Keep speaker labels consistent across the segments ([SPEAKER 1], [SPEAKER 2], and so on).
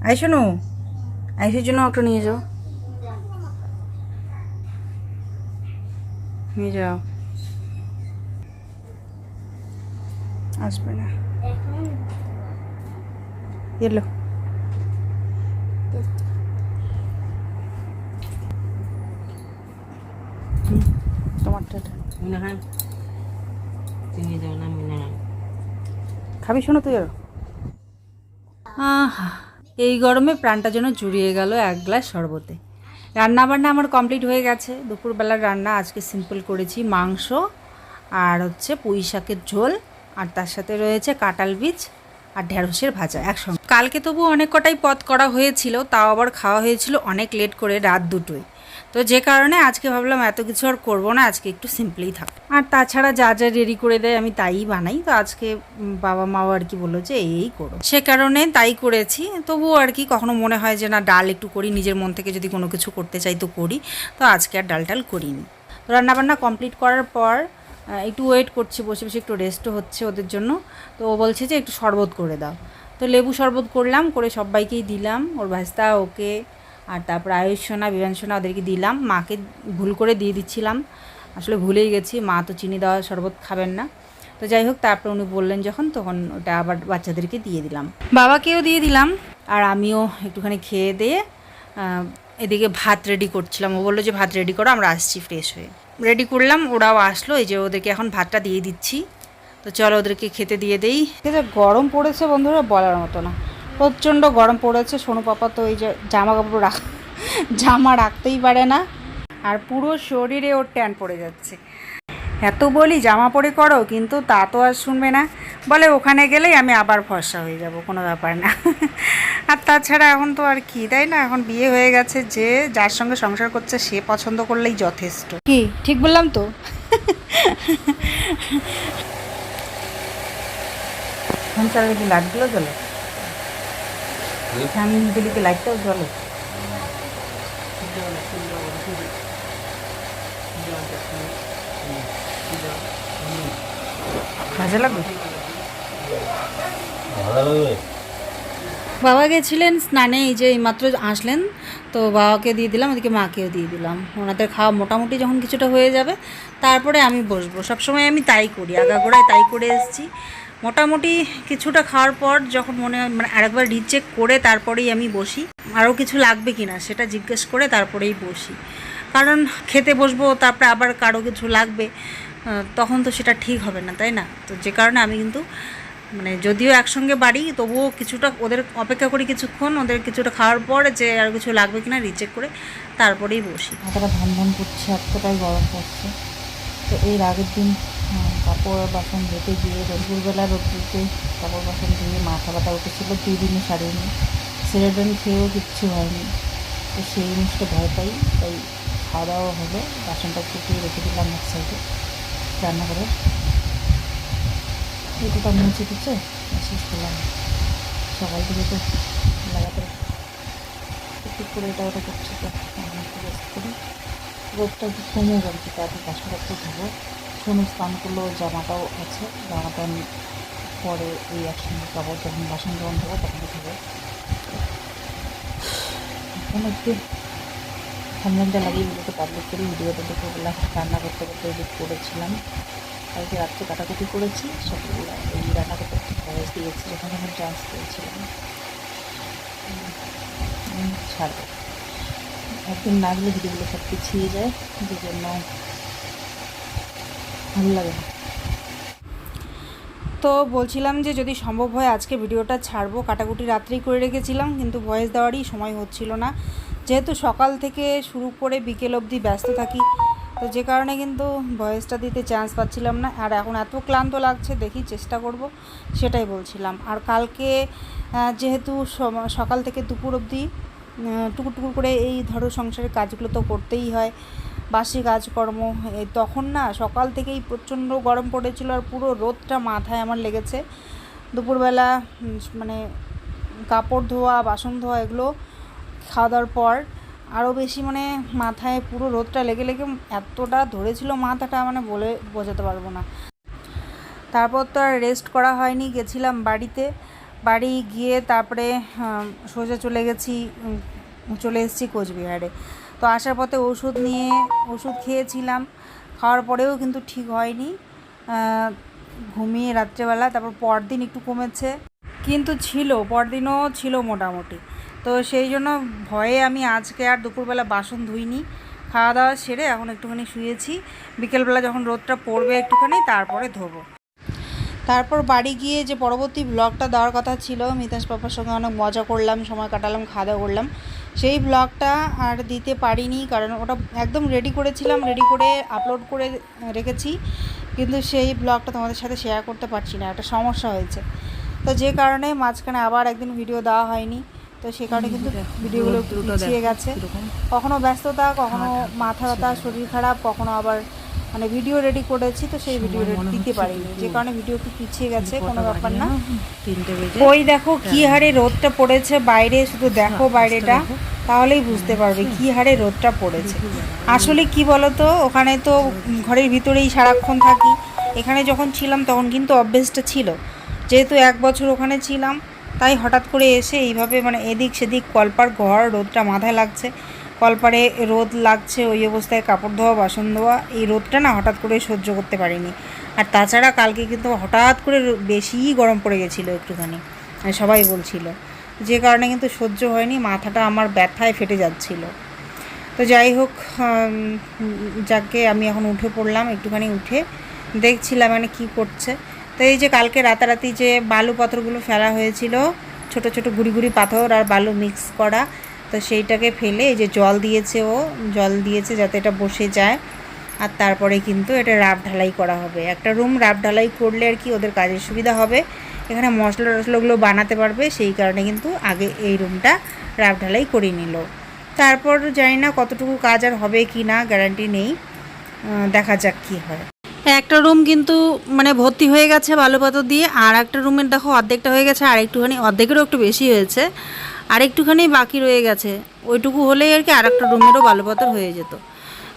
[SPEAKER 1] I শোনো, আইসের জন্য একটা নিয়ে যাও, নিয়ে যাও। আসবে না, এলো তোমারটা খাবি? শোনো তুই আরো। আহা, এই গরমে প্রাণটা যেন জুড়িয়ে গেল এক গ্লাস শরবতে। রান্না বান্না আমার কমপ্লিট হয়ে গেছে। দুপুরবেলার রান্না আজকে সিম্পল করেছি, মাংস আর হচ্ছে পুঁই শাকের ঝোল, আর তার সাথে রয়েছে কাঁঠাল বীজ আর ঢেঁড়সের ভাজা একসঙ্গে। কালকে তবু অনেক কটাই পদ করা হয়েছিল, তাও আবার খাওয়া হয়েছিল অনেক লেট করে, রাত 2টোয়। তো যে কারণে আজকে ভাবলাম এত কিছু আর করবো না, আজকে একটু সিম্পলি থাক। আর তাছাড়া যা যা রেডি করে দেয় আমি তাই বানাই। তো আজকে বাবা মাও আর কি বললো যে এই করো, সে কারণে তাই করেছি। তবুও আর কি কখনো মনে হয় যে না ডাল একটু করি, নিজের মন থেকে যদি কোনো কিছু করতে চাই তো করি। তো আজকে আর ডাল টাল করিনি। তো রান্নাবান্না কমপ্লিট করার পর একটু ওয়েট করছি, বসে বসে একটু রেস্টও হচ্ছে ওদের জন্য। তো ও বলছে যে একটু শরবত করে দাও। তো লেবু শরবত করলাম, করে সবাইকেই দিলাম, ওর ভাস্তা, ওকে, আর তারপর আয়ুষ সোনা, বিমান সোনা, ওদেরকে দিলাম। মাকে ভুল করে দিয়ে দিচ্ছিলাম, আসলে ভুলেই গেছি, মা তো চিনি দেওয়া শরবত খাবেন না। তো যাই হোক, তারপর উনি বললেন যখন, তখন ওটা আবার বাচ্চাদেরকে দিয়ে দিলাম, বাবাকেও দিয়ে দিলাম। আর আমিও একটুখানি খেয়ে দিয়ে এদিকে ভাত রেডি করছিলাম। ও বললো যে ভাত রেডি করো, আমরা আসছি ফ্রেশ হয়ে। রেডি করলাম, ওরাও আসলো, এই যে ওদেরকে এখন ভাতটা দিয়ে দিচ্ছি। তো চলো ওদেরকে খেতে দিয়ে দেই। গরম পড়েছে বন্ধুরা, বলার মতো না, প্রচণ্ড গরম পড়েছে। সোনু পাপা তো এই যে জামা কাপড় জামা রাখতেই পারে না, আর পুরো শরীরে ওর ট্যান পড়ে যাচ্ছে। এত বলি জামা পরে করো, কিন্তু তা তো আর শুনবে না, বলে ওখানে গেলেই আমি আবার ফর্সা হয়ে যাব, কোনো ব্যাপার না। আর তাছাড়া এখন তো আর কি, তাই না, এখন বিয়ে হয়ে গেছে, যে যার সঙ্গে সংসার করছে সে পছন্দ করলেই যথেষ্ট। কি ঠিক বললাম তো? ফোন চালালে কি লাইটগুলো জ্বলে? ফ্যান দিলে কি লাইটটাও জ্বলে? ভালো লাগবে? বাবা গেছিলেন স্নানে, এই যে এইমাত্র আসলেন। তো বাবাকে দিয়ে দিলাম, ওদিকে মাকেও দিয়ে দিলাম। ওনাদের খাওয়া মোটামুটি যখন কিছুটা হয়ে যাবে, তারপরে আমি বসবো। সবসময় আমি তাই করি, আগাগোড়ায় তাই করে এসেছি। মোটামুটি কিছুটা খাওয়ার পর যখন মনে হয়, মানে আরেকবার রিচেক করে তারপরেই আমি বসি, আরও কিছু লাগবে কি না সেটা জিজ্ঞেস করে তারপরেই বসি। কারণ খেতে বসবো, তারপরে আবার কারো কিছু লাগবে, তখন তো সেটা ঠিক হবে না, তাই না? তো যে কারণে আমি কিন্তু মানে যদিও একসঙ্গে বাড়ি, তবুও কিছুটা ওদের অপেক্ষা করি, কিছুক্ষণ ওদের কিছুটা খাওয়ার পর যে আর কিছু লাগবে কিনা রিচেক করে তারপরেই বসি। মাথাটা ধান ধান করছে, এতটাই গরম পড়ছে। তো এর আগের দিন কাপড় বাসন ধুতে গিয়ে দুপুরবেলা রোদ্রুতে কাপড় বাসন ধুয়ে মাথা ব্যথা উঠেছিল, 2 দিনই সারিনি, সেরেডন খেয়েও কিচ্ছু হয়নি। তো সেই জিনিসটা ভয় পাই, তাই খাওয়া দাওয়া হলো, বাসনটা ফুটিয়ে রেখে দিলাম এক সাইডে রান্না করে। এটুকু মুছে দিচ্ছে, শেষ করলাম। সকাল থেকে তো লাগাতার একটু করে এটা ওটা করছি, তো আমি একটু রেস্ট করি, রোদটা একটু কমে যাবে, তারপর বাসনপত্র ধোবো। সোনু স্নান করলো, জামাটাও আছে, জামাটা আমি পরে এই একসঙ্গে কাপড় যখন বাসন যখন ধোবো তখন ধোবো। এখন একটু থাম্বনেলটা লাগিয়ে ভিডিওটা পাবলিক করি। ভিডিওটা দেখে বললাম রান্না করতে করতে এডিট করেছিলাম, কালকে রাত্রে কাটাকুটি করেছি, সকালবেলা এই রান্না করতে একটু ভয়েস দিয়েছি যখন যখন চান্স পেয়েছিলাম। ছাড়বো, একদিন না গেলে ভিডিওগুলো সব পিছিয়ে যায়, যে জন্য ভালো লাগে না। তো বলছিলাম যে যদি সম্ভব হয় আজকে ভিডিওটা ছাড়বো, কাটাকুটি রাত্রেই করে রেখেছিলাম, কিন্তু ভয়েস দেওয়ারই সময় হচ্ছিল না, যেহেতু সকাল থেকে শুরু করে বিকেল অবধি ব্যস্ত থাকি। তো যে কারণে কিন্তু ভয়েসটা দিতে চান্স পাচ্ছিলাম না। আর এখন এত ক্লান্ত লাগছে, দেখি চেষ্টা করব, সেটাই বলছিলাম। আর কালকে যেহেতু সকাল থেকে দুপুর অবধি টুকুর টুকুর করে এই ধরো সংসারের কাজগুলো তো করতেই হয়, বাসি কাজকর্ম। তখন না সকাল থেকেই প্রচণ্ড গরম পড়েছিল, আর পুরো রোদটা মাথায় আমার লেগেছে। দুপুরবেলা মানে কাপড় ধোয়া, বাসন ধোয়া, এগুলো খাওয়া দাওয়ার পর আরও বেশি মানে মাথায় পুরো রোদটা লেগে লেগে এতটা ধরেছিল মাথাটা, মানে বলে বোঝাতে পারবো না। তারপর তো আর রেস্ট করা হয়নি, গেছিলাম বাড়িতে। বাড়ি গিয়ে তারপরে সোজা চলে এসেছি কোচবিহারে। তো আসার পথে ওষুধ খেয়েছিলাম, খাওয়ার পরেও কিন্তু ঠিক হয়নি, ঘুমিয়ে রাত্রেবেলা। তারপর পরদিন একটু কমেছে, কিন্তু পরদিনও ছিল মোটামুটি। তো সেই জন্য ভয়ে আমি আজকে আর দুপুরবেলা বাসন ধুইনি, খাওয়া দাওয়া সেরে এখন একটুখানি শুয়েছি। বিকেলবেলা যখন রোদটা পড়বে একটুখানি তারপরে ধোবো। তারপর বাড়ি গিয়ে যে পরবর্তী ব্লগটা দেওয়ার কথা ছিল, মিতাস পাপার সঙ্গে অনেক মজা করলাম, সময় কাটালাম, খাওয়া দাওয়া করলাম, সেই ব্লগটা আর দিতে পারিনি, কারণ ওটা একদম রেডি করেছিলাম, রেডি করে আপলোড করে রেখেছি, কিন্তু সেই ব্লগটা তোমাদের সাথে শেয়ার করতে পারছি না, একটা সমস্যা হয়েছে। তো যে কারণে মাঝখানে আবার একদিন ভিডিও দেওয়া হয়নি। তো সে কারণে কিন্তু ভিডিওগুলো পিছিয়ে গেছে, কখনো ব্যস্ততা, কখনো মাথা ব্যথা, শরীর খারাপ, কখনো আবার মানে ভিডিও রেডি করেছি তো সেই ভিডিও দিতে পারিনি, যে কারণে ভিডিও একটু পিছিয়ে গেছে। কোনো ব্যাপার না। ওই দেখো কি হারে রোদটা পড়েছে বাইরে, শুধু দেখো বাইরেটা, তাহলেই বুঝতে পারবে কি হারে রোদটা পড়েছে। আসলে কি বলতো, ওখানে তো ঘরের ভিতরেই সারাক্ষণ থাকি, এখানে যখন ছিলাম তখন কিন্তু অভ্যেসটা ছিল, যেহেতু 1 বছর ওখানে ছিলাম, তাই হঠাৎ করে এসে এইভাবে মানে এদিক সেদিক কলপার ঘর, রোদটা মাথায় লাগছে, কলপারে রোদ লাগছে, ওই অবস্থায় কাপড় ধোয়া, বাসন ধোয়া, এই রোদটা না হঠাৎ করে সহ্য করতে পারিনি। আর তাছাড়া কালকে কিন্তু হঠাৎ করে বেশিই গরম পড়ে গেছিলো একটুখানি, সবাই বলছিল, যে কারণে কিন্তু সহ্য হয়নি, মাথাটা আমার ব্যথায় ফেটে যাচ্ছিল। তো যাই হোক, যাকে আমি এখন উঠে পড়লাম, একটুখানি উঠে দেখছিলাম মানে কী করছে। তো এই যে কালকে রাতারাতি যে বালু পাথরগুলো ফেলা হয়েছিল, ছোট ছোট গুড়ি গুড়ি পাথর আর বালু মিক্স করা, তো সেইটাকে ফেলে এই যে জল দিয়েছে যাতে এটা বসে যায়, আর তারপরে কিন্তু এটা রাফ ঢালাই করা হবে। একটা রুম রাফ ঢালাই করলে আর কি ওদের কাজের সুবিধা হবে, এখানে মশলা টশলাগুলো বানাতে পারবে, সেই কারণে কিন্তু আগে এই রুমটা রাফ ঢালাই করে নিল। তারপর জানি না কতটুকু কাজ আর হবে কি না, গ্যারান্টি নেই, দেখা যাক কী হয়। একটা রুম কিন্তু মানে ভর্তি হয়ে গেছে বালু পাথর দিয়ে, আর একটা রুমের দেখো অর্ধেকটা হয়ে গেছে, আর একটুখানি, অর্ধেকেরও একটু বেশি হয়েছে, আর একটুখানি বাকি রয়ে গেছে, ওইটুকু হলেই আর কি আর একটা রুমেরও বালু পাথর হয়ে যেত।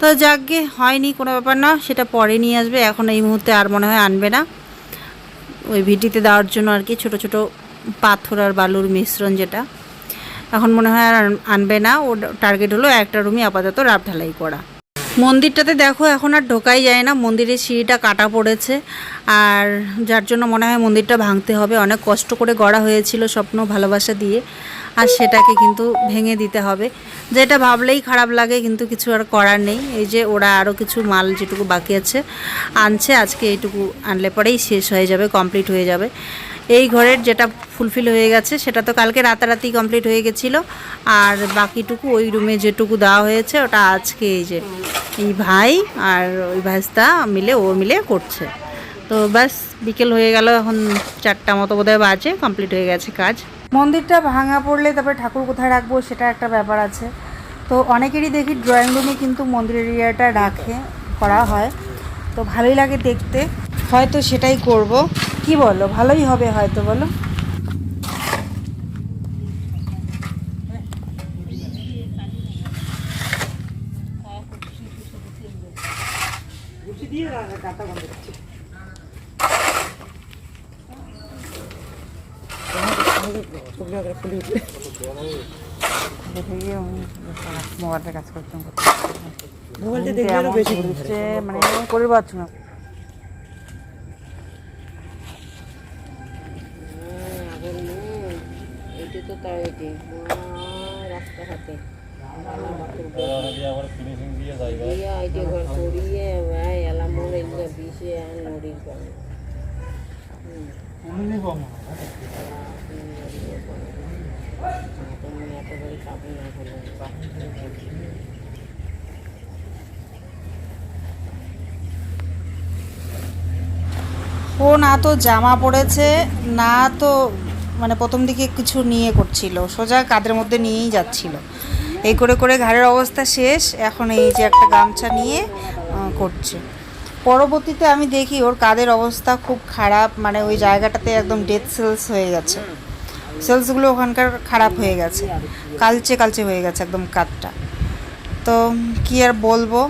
[SPEAKER 1] তো যাকগে, হয়নি, কোনো ব্যাপার না, সেটা পরে নিয়ে আসবে, এখন এই মুহূর্তে আর মনে হয় আনবে না, ওই ভিটিতে দেওয়ার জন্য আর কি, ছোটো ছোটো পাথর আর বালুর মিশ্রণ, যেটা এখন মনে হয় আর আনবে না। ও টার্গেট হলো একটা রুমই আপাতত রাফ ঢালাই করা। মন্দিরটাতে দেখো এখন আর ঢোকাই যায় না, মন্দিরের সিঁড়িটা কাটা পড়েছে, আর যার জন্য মনে হয় মন্দিরটা ভাঙতে হবে। অনেক কষ্ট করে গড়া হয়েছিল স্বপ্ন ভালোবাসা দিয়ে, আর সেটাকে কিন্তু ভেঙে দিতে হবে, যেটা ভাবলেই খারাপ লাগে, কিন্তু কিছু আর করার নেই। এই যে ওরা আরও কিছু মাল যেটুকু বাকি আছে আনছে, আজকে এইটুকু আনলে পরেই শেষ হয়ে যাবে, কমপ্লিট হয়ে যাবে। এই ঘরের যেটা ফুলফিল হয়ে গেছে সেটা তো কালকে রাতারাতি কমপ্লিট হয়ে গেছিলো, আর বাকিটুকু ওই রুমে যেটুকু দেওয়া হয়েছে ওটা আজকে এই যে এই ভাই আর ওই ভাইস্তা মিলে করছে। তো ব্যাস বিকেল হয়ে গেল, এখন 4টা মতো বোধহয় বাজে, কমপ্লিট হয়ে গেছে কাজ। মন্দিরটা ভাঙা পড়লে তারপরে ঠাকুর কোথায় রাখবো সেটা একটা ব্যাপার আছে। তো অনেকেরই দেখি ড্রয়িং রুমে কিন্তু মন্দিরের এরিয়াটা করা হয়, তো ভালোই লাগে দেখতে, হয়তো সেটাই করব। কি বলো, ভালোই হবে হয়তো, বলো? মোবাইলটা কাজ করতাম, মানে করে পারছো না। রাস্তাঘাটে ও না তো জামা পড়েছে, না তো মানে প্রথম দিকে কিছু নিয়ে করছিল, সোজা কাঁধের মধ্যে নিয়েই যাচ্ছিল, এই করে করে ঘাড়ের অবস্থা শেষ। এখন এই যে একটা গামছা নিয়ে করছে। পরবর্তীতে আমি দেখি ওর কাঁধের অবস্থা খুব খারাপ, মানে ওই জায়গাটাতে একদম ডেথ সেলস হয়ে গেছে, সেলসগুলো ওখানকার খারাপ হয়ে গেছে, কালচে হয়ে গেছে একদম কাঁধটা। তো কি আর বলবো,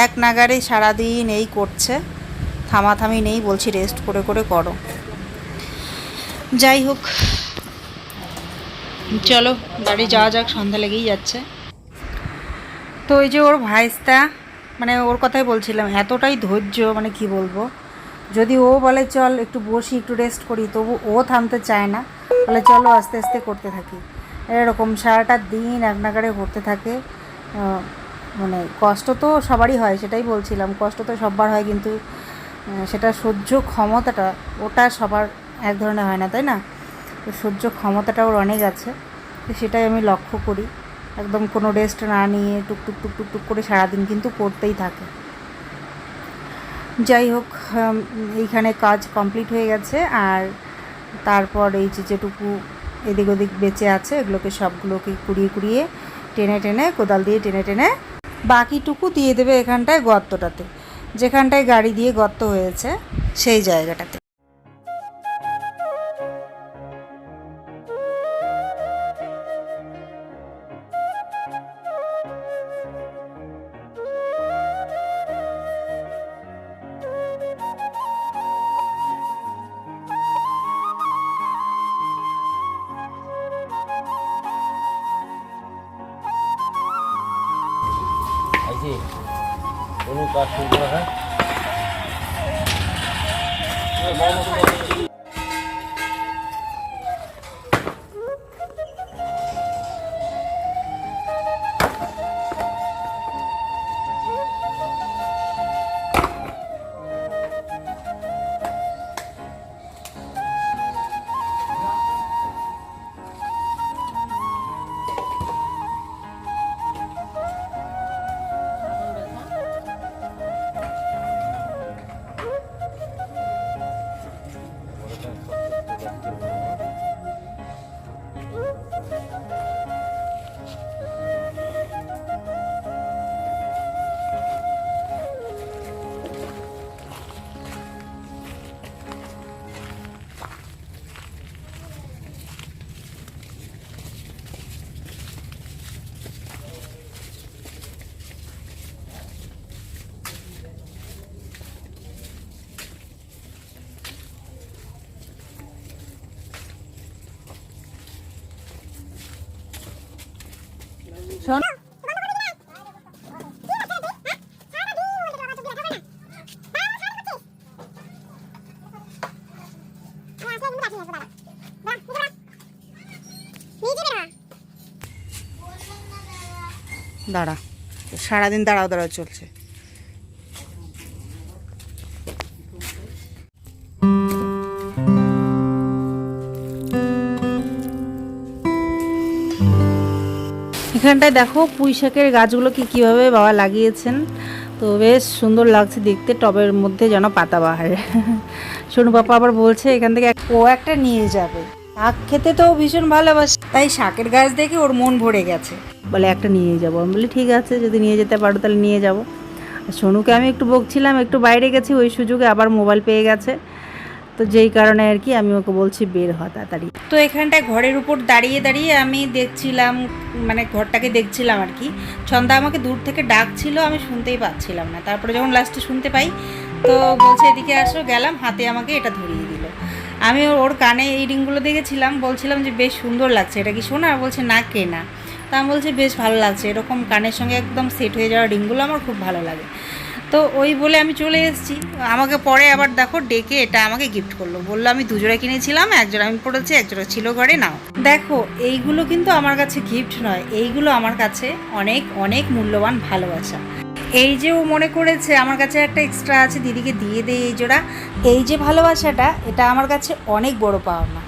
[SPEAKER 1] এক নাগারে সারাদিন এই করছে, থামাথামি নেই, বলছি রেস্ট করে করে করো। যাই হোক, চলো বাড়ি যাওয়া যাক, সন্ধ্যা লেগেই যাচ্ছে। তো এই যে ওর ভাইস্তা, মানে ওর কথাই বলছিলাম, এতটাই ধৈর্য, মানে কি বলবো, যদি ও বলে চল একটু বসি একটু রেস্ট করি, তবু ও থামতে চায় না, বলে চলো আস্তে আস্তে করতে থাকি। এরকম সারাটা দিন এক নাগাড়ে করতে থাকে। মানে কষ্ট তো সবারই হয়, সেটাই বলছিলাম, কষ্ট তো সবার হয়, কিন্তু সেটা সহ্য ক্ষমতাটা ওটা সবার এক ধরনের হয় না, তাই না? তো সহ্য ক্ষমতাটা ওর অনেক আছে, তো সেটাই আমি লক্ষ্য করি। একদম কোনো রেস্ট না নিয়ে টুকটুক টুকটুক টুক করে সারাদিন কিন্তু করতেই থাকে। যাই হোক, এইখানে কাজ কমপ্লিট হয়ে গেছে, আর তারপর এই যেটুকু এদিক ওদিক বেঁচে আছে এগুলোকে সবগুলোকে কুড়িয়ে কুড়িয়ে টেনে টেনে কোদাল দিয়ে টেনে টেনে বাকিটুকু দিয়ে দেবে এখানটায় গর্তটাতে, যেখানটায় গাড়ি দিয়ে গর্ত হয়েছে সেই জায়গাটাতে। শোন, দাঁড়া, সারাদিন দাঁড়াও দাঁড়াও চলছে। এখানটায় দেখো পুঁই শাকের গাছগুলোকে কীভাবে বাবা লাগিয়েছেন, তো বেশ সুন্দর লাগছে দেখতে, টবের মধ্যে যেন পাতাবাহার। সোনু পাপা আবার বলছে এখান থেকে ও একটা নিয়ে যাবে, শাক খেতে তো ভীষণ ভালোবাসে, তাই শাকের গাছ দেখে ওর মন ভরে গেছে, বলে একটা নিয়ে যাবো। আমি বলি ঠিক আছে, যদি নিয়ে যেতে পারো তাহলে নিয়ে যাবো। সোনুকে আমি একটু বকছিলাম, একটু বাইরে গেছি, ওই সুযোগে আবার মোবাইল পেয়ে গেছে, তো যেই কারণে আর কি আমি ওকে বলছি বের হ তাড়াতাড়ি। তো এখানটায় ঘরের উপর দাঁড়িয়ে দাঁড়িয়ে আমি দেখছিলাম, মানে ঘরটাকে দেখছিলাম আর কি। ছন্দা আমাকে দূর থেকে ডাকছিল, আমি শুনতেই পাচ্ছিলাম না, তারপরে যখন লাস্টে শুনতে পাই তো বলছে এদিকে আসো, গেলাম, হাতে আমাকে এটা ধরিয়ে দিল। আমি ওর কানে এই রিংগুলো দেখেছিলাম, বলছিলাম যে বেশ সুন্দর লাগছে, এটা কি শোনা? বলছে না কেনা। তা আমি বলছি বেশ ভালো লাগছে, এরকম কানের সঙ্গে একদম সেট হয়ে যাওয়া রিংগুলো আমার খুব ভালো লাগে। তো ওই বলে আমি চলে এসেছি, আমাকে পরে আবার দেখো ডেকে এটা আমাকে গিফট করলো, বললো আমি দুজোড়া কিনেছিলাম, একজোড়া আমি পড়েছি, একজোড়া ছিল ঘরে, নাও। দেখো এইগুলো কিন্তু আমার কাছে গিফট নয়, এইগুলো আমার কাছে অনেক অনেক মূল্যবান ভালোবাসা। এই যে ও মনে করেছে আমার কাছে একটা এক্সট্রা আছে, দিদিকে দিয়ে দেয় এই জোড়া, এই যে ভালোবাসাটা, এটা আমার কাছে অনেক বড় পাওনা।